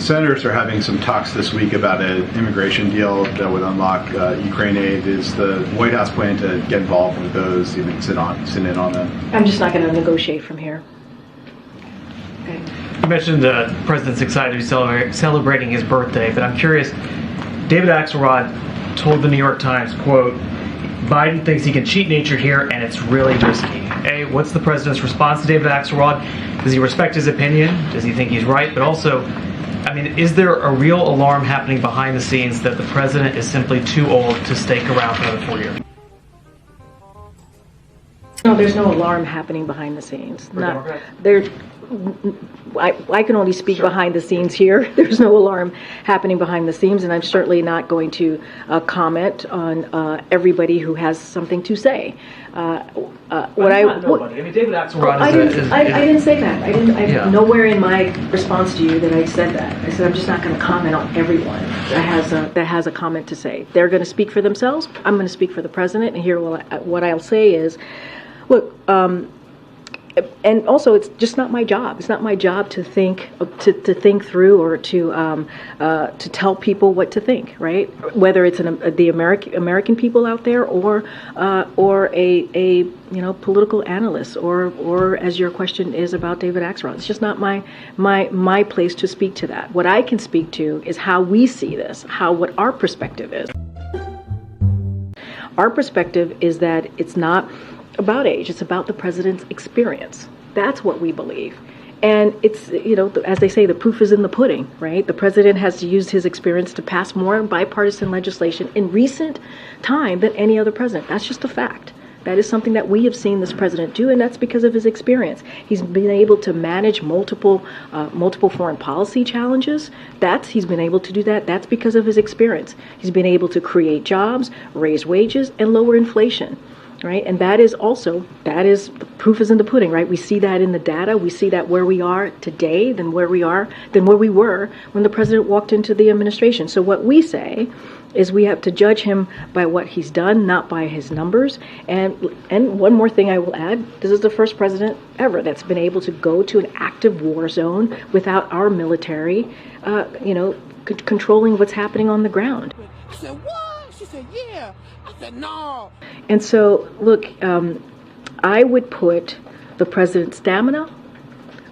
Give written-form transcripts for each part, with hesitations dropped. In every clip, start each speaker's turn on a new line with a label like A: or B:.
A: senators are having some talks this week about an immigration deal that would unlock Ukraine aid. Is the White House plan to get involved with those, even sit in on them?
B: I'm just not going to negotiate from here. Okay.
C: You mentioned the president's excited to be celebrating his birthday, but I'm curious, David Axelrod told the New York Times, quote, Biden thinks he can cheat nature here and it's really risky. A, what's the president's response to David Axelrod? Does he respect his opinion? Does he think he's right? But also, I mean, is there a real alarm happening behind the scenes that the president is simply too old to stake around for another 4 years?
B: No, there's no alarm happening behind the scenes. I can only speak behind the scenes here. There's no alarm happening behind the scenes, and I'm certainly not going to comment on everybody who has something to say.
C: Nobody. I mean, David Axelrod
B: I didn't say that. Nowhere in my response to you that I said that. I said I'm just not going to comment on everyone that has a comment to say. They're going to speak for themselves. I'm going to speak for the president, and here what I'll say is, look. And also, it's just not my job. It's not my job to think through or to tell people what to think, right? Whether it's the American people out there or a political analyst or as your question is about David Axelrod. It's just not my place to speak to that. What I can speak to is how we see this, what our perspective is. Our perspective is that it's not about age. It's about the president's experience. That's what we believe. And it's, as they say, the proof is in the pudding, right? The president has used his experience to pass more bipartisan legislation in recent time than any other president. That's just a fact. That is something that we have seen this president do, and that's because of his experience. He's been able to manage multiple foreign policy challenges. He's been able to do that. That's because of his experience. He's been able to create jobs, raise wages, and lower inflation. Right, and the proof is in the pudding, right? We see that in the data. We see that where we are today than where we were when the president walked into the administration. So what we say is we have to judge him by what he's done, not by his numbers. And one more thing I will add: this is the first president ever that's been able to go to an active war zone without our military, controlling what's happening on the ground.
D: I said, what? She said, yeah. I said, no.
B: And so, look, I would put the president's stamina,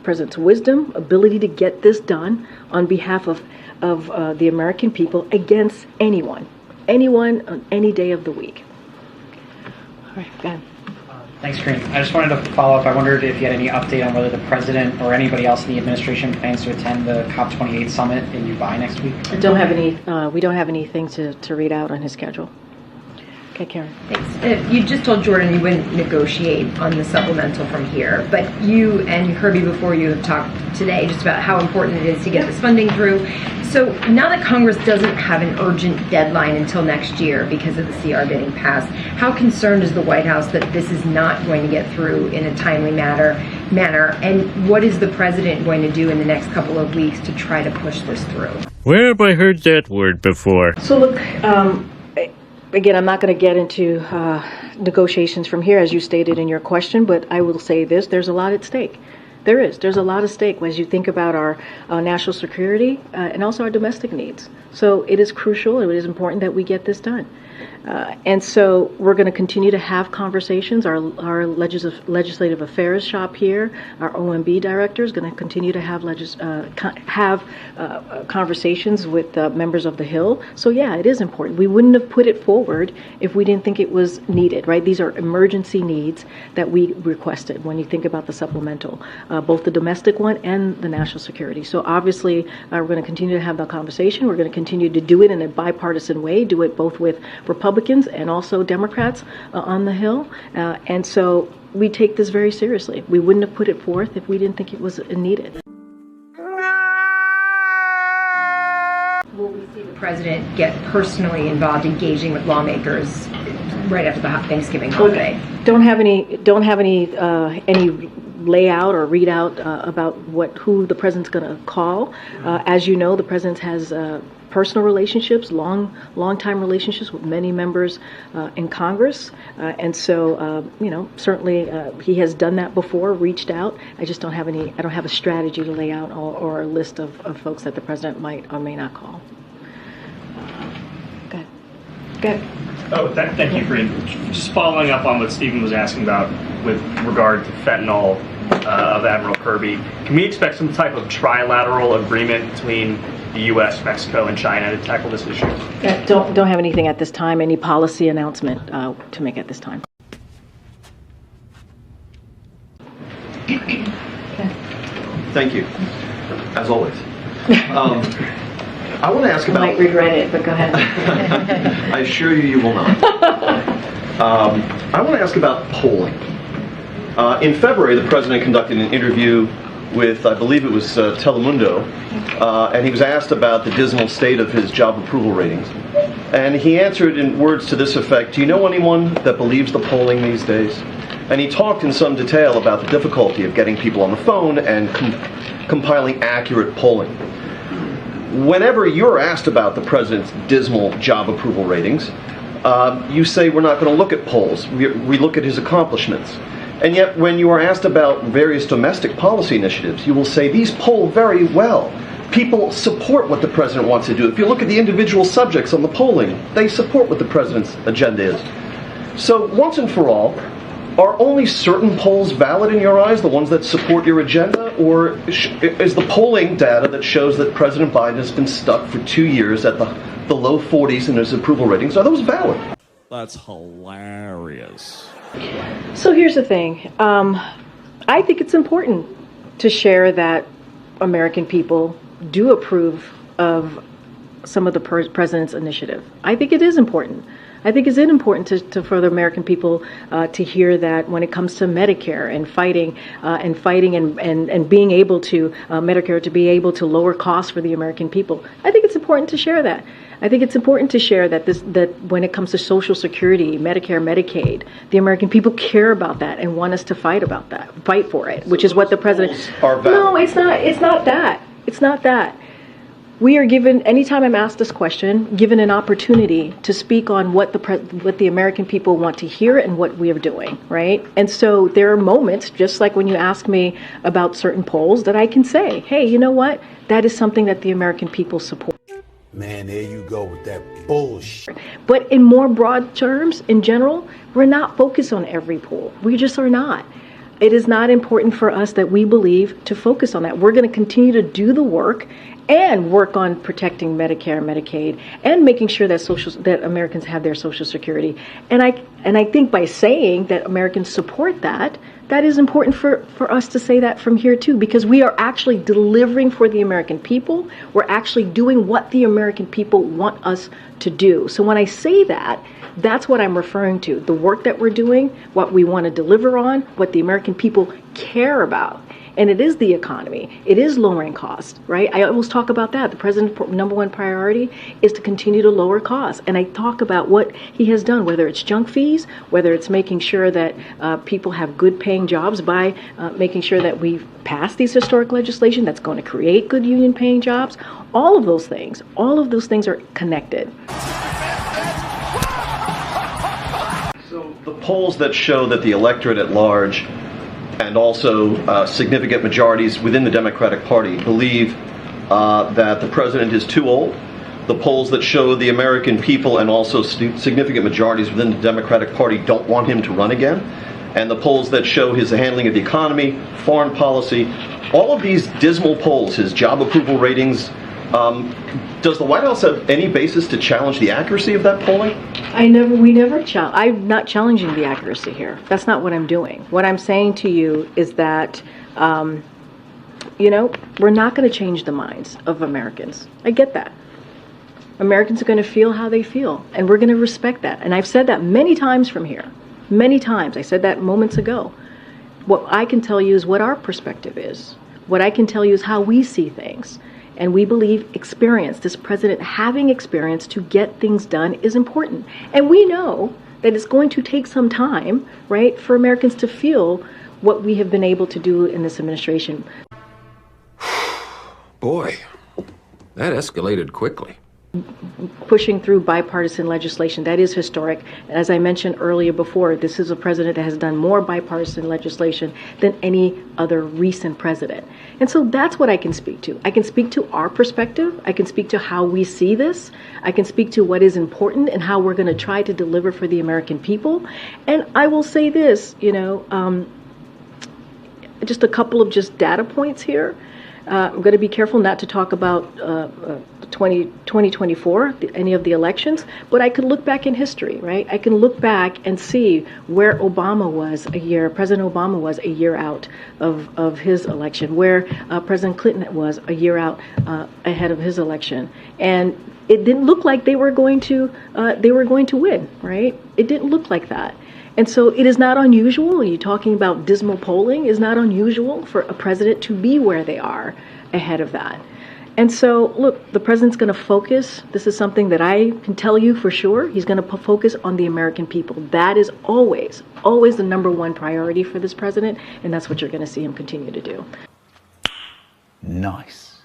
B: president's wisdom, ability to get this done on behalf of the American people against anyone on any day of the week. All right, go ahead.
E: Thanks, Karine. I just wanted to follow up. I wondered if you had any update on whether the president or anybody else in the administration plans to attend the COP28 summit in Dubai next week.
B: We don't have anything to read out on his schedule. Okay, Karen.
F: Thanks. You just told Jordan you wouldn't negotiate on the supplemental from here, but you and Kirby before you have talked today just about how important it is to get this funding through. So now that Congress doesn't have an urgent deadline until next year because of the CR getting passed, how concerned is the White House that this is not going to get through in a timely manner? And what is the president going to do in the next couple of weeks to try to push this through?
G: Where have I heard that word before?
B: So look, again, I'm not going to get into negotiations from here, as you stated in your question, but I will say this: there's a lot at stake. There's a lot at stake as you think about our national security and also our domestic needs. So it is crucial, it is important that we get this done. And so we're going to continue to have conversations. Our legislative affairs shop here, our OMB director is going to continue to have conversations with members of the Hill. So yeah, it is important. We wouldn't have put it forward if we didn't think it was needed, right? These are emergency needs that we requested when you think about the supplemental, both the domestic one and the national security. So obviously, we're going to continue to have that conversation. We're going to continue to do it in a bipartisan way, do it both with Republicans and also Democrats on the Hill. And so we take this very seriously. We wouldn't have put it forth if we didn't think it was needed.
F: Will we see the president get personally involved, engaging with lawmakers right after the Thanksgiving holiday?
B: Don't have any layout or readout about who the president's going to call. As you know, the president has personal relationships, long-time relationships with many members in Congress, and so certainly he has done that before, reached out. I just don't have I don't have a strategy to lay out or a list of folks that the president might or may not call. Go ahead.
H: Oh, thank you, Karine. Just following up on what Stephen was asking about with regard to fentanyl of Admiral Kirby, can we expect some type of trilateral agreement between the U.S., Mexico, and China to tackle this issue?
B: Don't have anything at this time, any policy announcement to make at this time.
I: Thank you, as always. I want to ask about...
B: I might regret it, but go ahead.
I: I assure you, you will not. I want to ask about polling. In February, the president conducted an interview with, I believe it was Telemundo, and he was asked about the dismal state of his job approval ratings. And he answered in words to this effect, "Do you know anyone that believes the polling these days?" And he talked in some detail about the difficulty of getting people on the phone and compiling accurate polling. Whenever you're asked about the president's dismal job approval ratings, you say we're not going to look at polls. We look at his accomplishments. And yet when you are asked about various domestic policy initiatives, you will say these poll very well. People support what the president wants to do. If you look at the individual subjects on the polling, they support what the president's agenda is. So once and for all, are only certain polls valid in your eyes, the ones that support your agenda? Or is the polling data that shows that President Biden has been stuck for 2 years at the low 40s in his approval ratings, are those valid?
G: That's hilarious.
B: So here's the thing. I think it's important to share that American people do approve of some of the president's initiative. I think it is important. I think it's important for the American people to hear that when it comes to Medicare and fighting and being able to Medicare to be able to lower costs for the American people. I think it's important to share that. I think it's important to share that that when it comes to Social Security, Medicare, Medicaid, the American people care about that and want us to fight for it, which is what the president. No, it's not. It's not that. It's not that. We are given, anytime I'm asked this question, given an opportunity to speak on what the American people want to hear and what we are doing, right? And so there are moments, just like when you ask me about certain polls, that I can say, hey, you know what? That is something that the American people support.
D: Man, there you go with that bullshit.
B: But in more broad terms, in general, we're not focused on every poll. We just are not. It is not important for us that we believe to focus on that. We're going to continue to do the work and work on protecting Medicare and Medicaid and making sure that Americans have their Social Security. And I think by saying that Americans support that is important for us to say that from here too, because we are actually delivering for the American people. We're actually doing what the American people want us to do. So when I say that, that's what I'm referring to. The work that we're doing, what we want to deliver on, what the American people care about. And it is the economy. It is lowering costs, right? I always talk about that. The president's number one priority is to continue to lower costs. And I talk about what he has done, whether it's junk fees, whether it's making sure that people have good paying jobs by making sure that we've passed these historic legislation that's going to create good union paying jobs. All of those things are connected.
I: So the polls that show that the electorate at large and also significant majorities within the Democratic Party believe that the president is too old. The polls that show the American people and also significant majorities within the Democratic Party don't want him to run again. And the polls that show his handling of the economy, foreign policy, all of these dismal polls, his job approval ratings, does the White House have any basis to challenge the accuracy of that polling?
B: I'm not challenging the accuracy here. That's not what I'm doing. What I'm saying to you is that, we're not going to change the minds of Americans. I get that. Americans are going to feel how they feel, and we're going to respect that. And I've said that many times from here. Many times. I said that moments ago. What I can tell you is what our perspective is. What I can tell you is how we see things. And we believe experience, this president having experience to get things done is important. And we know that it's going to take some time, right, for Americans to feel what we have been able to do in this administration.
J: Boy, that escalated quickly.
B: pushing through bipartisan legislation. That is historic. As I mentioned earlier before, this is a president that has done more bipartisan legislation than any other recent president. And so that's what I can speak to. I can speak to our perspective. I can speak to how we see this. I can speak to what is important and how we're going to try to deliver for the American people. And I will say this, just a couple of just data points here. I'm going to be careful not to talk about 2024, any of the elections, but I could look back in history, right? I can look back and see where President Obama was a year out of his election, where President Clinton was a year out ahead of his election. And it didn't look like they were going to win, right? It didn't look like that. And so it is not unusual, you're talking about dismal polling, it's not unusual for a president to be where they are ahead of that. And so, look, the president's going to focus. This is something that I can tell you for sure. He's going to focus on the American people. That is always the number one priority for this president, and that's what you're going to see him continue to do.
J: Nice.